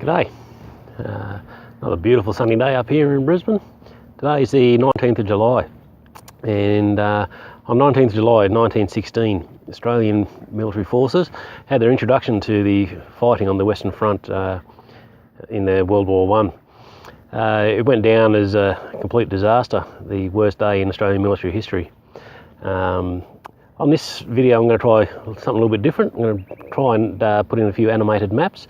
G'day. Another beautiful sunny day up here in Brisbane. Today is the 19th of July, and on 19th of July 1916, Australian military forces had their introduction to the fighting on the Western Front in World War One. It went down as a complete disaster, the worst day in Australian military history. On this video I'm going to try something a little bit different. I'm going to try and put in a few animated maps,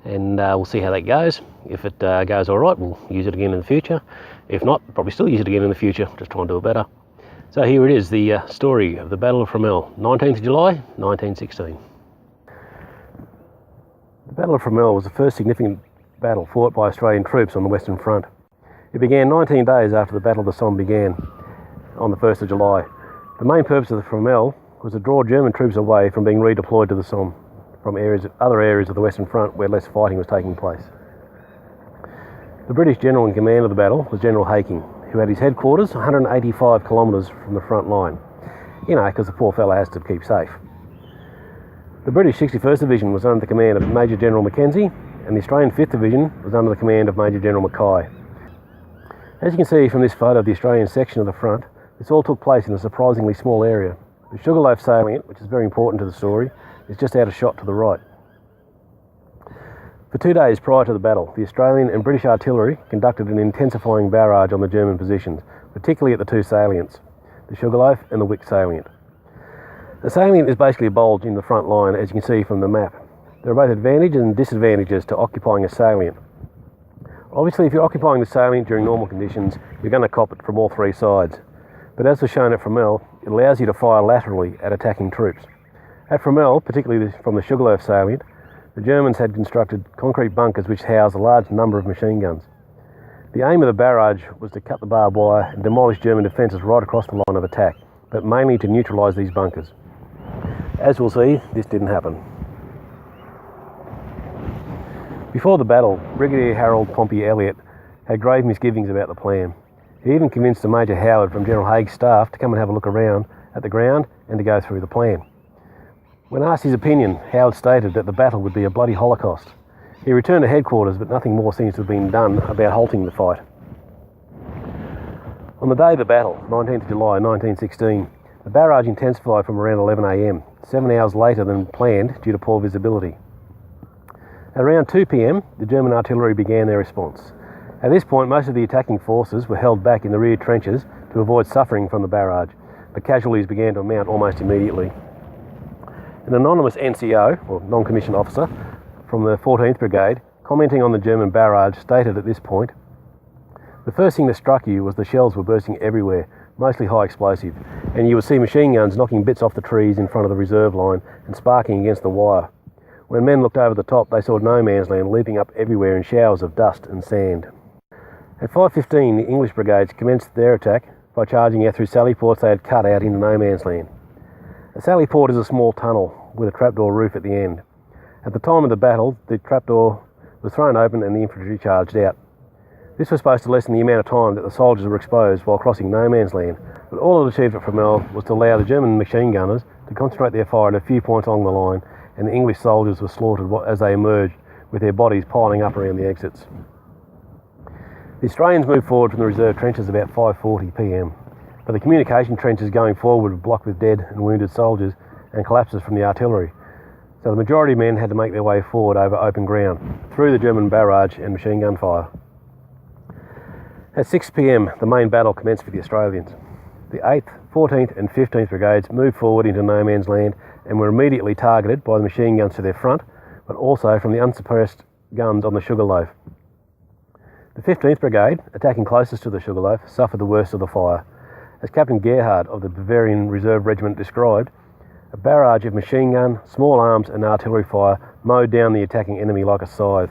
and we'll see how that goes. If it goes all right, we'll use it again in the future. If not, probably still use it again in the future, just try and do it better. So here it is, the story of the Battle of Fromelles, 19th of July 1916. The Battle of Fromelles was the first significant battle fought by Australian troops on the Western Front. It began 19 days after the Battle of the Somme began, on the 1st of July. The main purpose of the Fromelles was to draw German troops away from being redeployed to the Somme from other areas of the Western Front where less fighting was taking place. The British general in command of the battle was General Haking, who had his headquarters 185 kilometres from the front line, because the poor fellow has to keep safe. The British 61st Division was under the command of Major General Mackenzie, and the Australian 5th Division was under the command of Major General Mackay. As you can see from this photo of the Australian section of the front, this all took place in a surprisingly small area. The Sugarloaf salient, which is very important to the story, is just out of shot to the right. For 2 days prior to the battle, the Australian and British artillery conducted an intensifying barrage on the German positions, particularly at the two salients, the Sugarloaf and the Wick salient. The salient is basically a bulge in the front line, as you can see from the map. There are both advantages and disadvantages to occupying a salient. Obviously, if you're occupying the salient during normal conditions, you're going to cop it from all three sides. But as was shown at Fromelles, it allows you to fire laterally at attacking troops. At Fromelles, particularly from the Sugarloaf salient, the Germans had constructed concrete bunkers which housed a large number of machine guns. The aim of the barrage was to cut the barbed wire and demolish German defences right across the line of attack, but mainly to neutralise these bunkers. As we'll see, this didn't happen. Before the battle, Brigadier Harold Pompey Elliott had grave misgivings about the plan. He even convinced Major Howard from General Haig's staff to come and have a look around at the ground and to go through the plan. When asked his opinion, Howard stated that the battle would be a bloody holocaust. He returned to headquarters, but nothing more seems to have been done about halting the fight. On the day of the battle, 19th of July 1916, the barrage intensified from around 11 a.m, 7 hours later than planned due to poor visibility. At around 2 p.m, the German artillery began their response. At this point, most of the attacking forces were held back in the rear trenches to avoid suffering from the barrage, but casualties began to amount almost immediately. An anonymous NCO, or non-commissioned officer, from the 14th Brigade, commenting on the German barrage, stated at this point, "The first thing that struck you was the shells were bursting everywhere, mostly high explosive, and you would see machine guns knocking bits off the trees in front of the reserve line and sparking against the wire. When men looked over the top, they saw no man's land leaping up everywhere in showers of dust and sand." At 5:15, the English brigades commenced their attack by charging out through sally ports they had cut out into no man's land. A sally port is a small tunnel with a trapdoor roof at the end. At the time of the battle, the trapdoor was thrown open and the infantry charged out. This was supposed to lessen the amount of time that the soldiers were exposed while crossing no man's land, but all it achieved at Fromelles was to allow the German machine gunners to concentrate their fire at a few points along the line, and the English soldiers were slaughtered as they emerged, with their bodies piling up around the exits. The Australians moved forward from the reserve trenches about 5:40 p.m, but the communication trenches going forward were blocked with dead and wounded soldiers and collapses from the artillery, so the majority of men had to make their way forward over open ground, through the German barrage and machine gun fire. At 6 p.m, the main battle commenced for the Australians. The 8th, 14th and 15th Brigades moved forward into no man's land and were immediately targeted by the machine guns to their front, but also from the unsuppressed guns on the Sugarloaf. The 15th Brigade, attacking closest to the Sugarloaf, suffered the worst of the fire. As Captain Gerhard of the Bavarian Reserve Regiment described, a barrage of machine gun, small arms and artillery fire mowed down the attacking enemy like a scythe.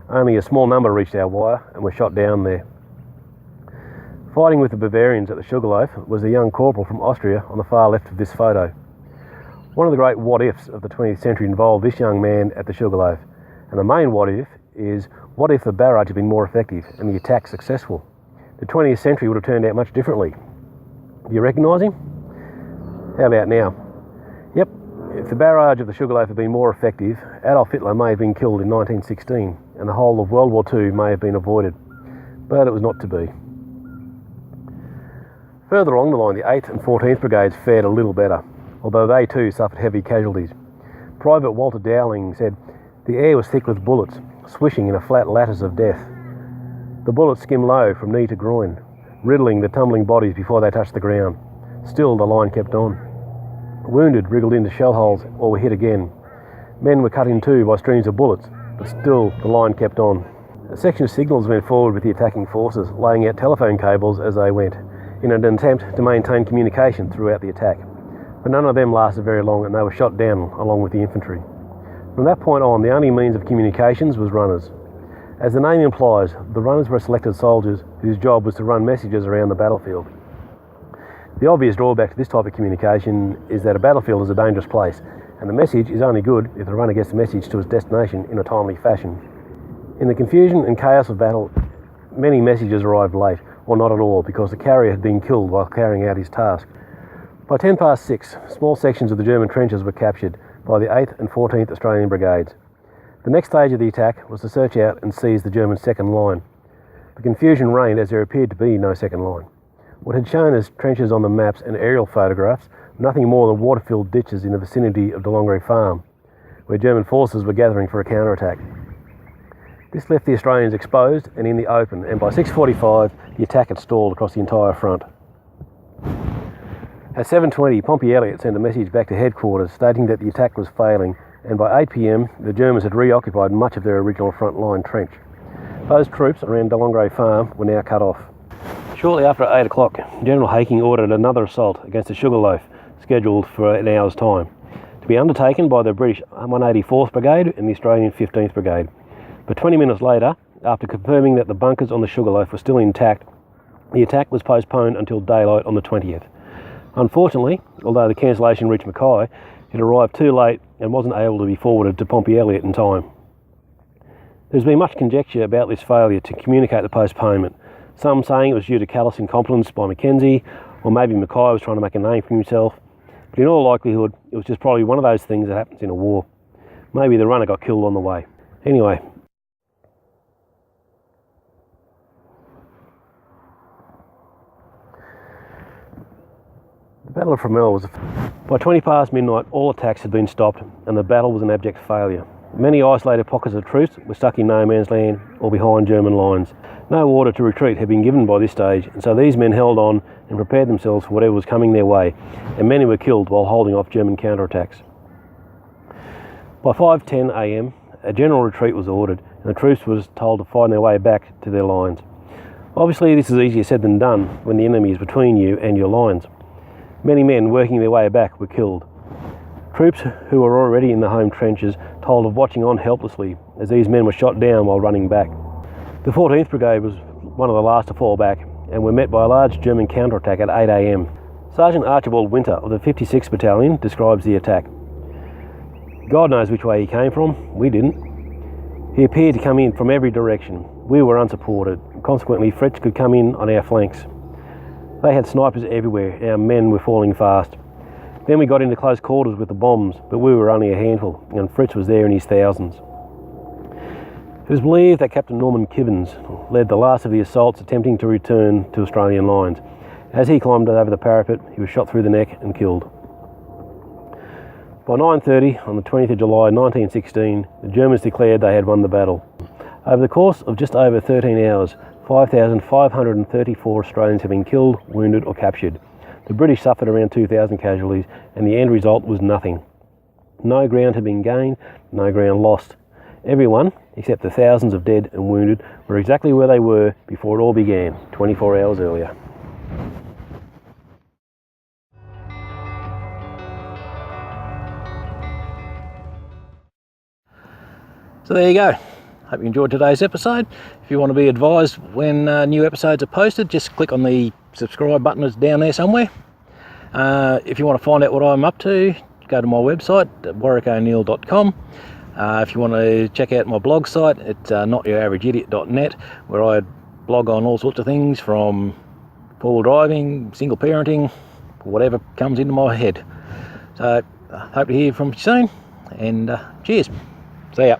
Only a small number reached our wire and were shot down there. Fighting with the Bavarians at the Sugarloaf was a young corporal from Austria on the far left of this photo. One of the great what-ifs of the 20th century involved this young man at the Sugarloaf, and the main what-if is, what if the barrage had been more effective and the attack successful? The 20th century would have turned out much differently. Do you recognise him? How about now? Yep, if the barrage of the Sugarloaf had been more effective, Adolf Hitler may have been killed in 1916. and the whole of World War II may have been avoided, but it was not to be. Further along the line, the 8th and 14th Brigades fared a little better, although they too suffered heavy casualties. Private Walter Dowling said, "The air was thick with bullets, swishing in a flat lattice of death. The bullets skimmed low from knee to groin, riddling the tumbling bodies before they touched the ground. Still the line kept on. Wounded wriggled into shell holes or were hit again. Men were cut in two by streams of bullets, but still the line kept on. A section of signals went forward with the attacking forces, laying out telephone cables as they went, in an attempt to maintain communication throughout the attack. But none of them lasted very long, and they were shot down along with the infantry. From that point on, the only means of communications was runners. As the name implies, the runners were selected soldiers whose job was to run messages around the battlefield. The obvious drawback to this type of communication is that a battlefield is a dangerous place, and the message is only good if the runner gets the message to its destination in a timely fashion. In the confusion and chaos of battle, many messages arrived late, or not at all, because the carrier had been killed while carrying out his task. By 6:10, small sections of the German trenches were captured by the 8th and 14th Australian Brigades. The next stage of the attack was to search out and seize the German second line. The confusion reigned as there appeared to be no second line. What had shown as trenches on the maps and aerial photographs were nothing more than water-filled ditches in the vicinity of Delongre Farm, where German forces were gathering for a counterattack. This left the Australians exposed and in the open, and by 6:45 the attack had stalled across the entire front. At 7:20, Pompey Elliott sent a message back to headquarters stating that the attack was failing, and by 8 p.m. the Germans had reoccupied much of their original front line trench. Those troops around Delongre Farm were now cut off. Shortly after 8 o'clock, General Haking ordered another assault against the Sugarloaf, scheduled for an hour's time, to be undertaken by the British 184th Brigade and the Australian 15th Brigade. But 20 minutes later, after confirming that the bunkers on the Sugarloaf were still intact, the attack was postponed until daylight on the 20th. Unfortunately, although the cancellation reached Mackay, it arrived too late and wasn't able to be forwarded to Pompey Elliott in time. There's been much conjecture about this failure to communicate the postponement, some saying it was due to callous incompetence by Mackenzie, or maybe Mackay was trying to make a name for himself, but in all likelihood it was just probably one of those things that happens in a war. Maybe the runner got killed on the way. Anyway, the Battle of Fromelles was... By 20 past midnight, all attacks had been stopped and the battle was an abject failure. Many isolated pockets of troops were stuck in no man's land or behind German lines. No order to retreat had been given by this stage, and so these men held on and prepared themselves for whatever was coming their way, and many were killed while holding off German counterattacks. By 5:10 a.m, a general retreat was ordered, and the troops were told to find their way back to their lines. Obviously, this is easier said than done when the enemy is between you and your lines. Many men working their way back were killed. Troops who were already in the home trenches told of watching on helplessly as these men were shot down while running back. The 14th Brigade was one of the last to fall back and were met by a large German counterattack at 8 a.m. Sergeant Archibald Winter of the 56th Battalion describes the attack. God knows which way he came from, we didn't. He appeared to come in from every direction. We were unsupported, and consequently French could come in on our flanks. They had snipers everywhere, and our men were falling fast. Then we got into close quarters with the bombs, but we were only a handful, and Fritz was there in his thousands. It was believed that Captain Norman Kibbins led the last of the assaults attempting to return to Australian lines. As he climbed over the parapet, he was shot through the neck and killed. By 9:30 on the 20th of July 1916, the Germans declared they had won the battle. Over the course of just over 13 hours, 5,534 Australians have been killed, wounded or captured. The British suffered around 2,000 casualties, and the end result was nothing. No ground had been gained, no ground lost. Everyone, except the thousands of dead and wounded, were exactly where they were before it all began, 24 hours earlier. So there you go. Hope you enjoyed today's episode. If you want to be advised when new episodes are posted, just click on the subscribe button. It's down there somewhere. If you want to find out what I'm up to, go to my website at warwickoneil.com. If you want to check out my blog site, it's notyouraverageIdiot.net, where I blog on all sorts of things from four-wheel driving, single parenting, whatever comes into my head. So I hope to hear from you soon, and cheers. See ya.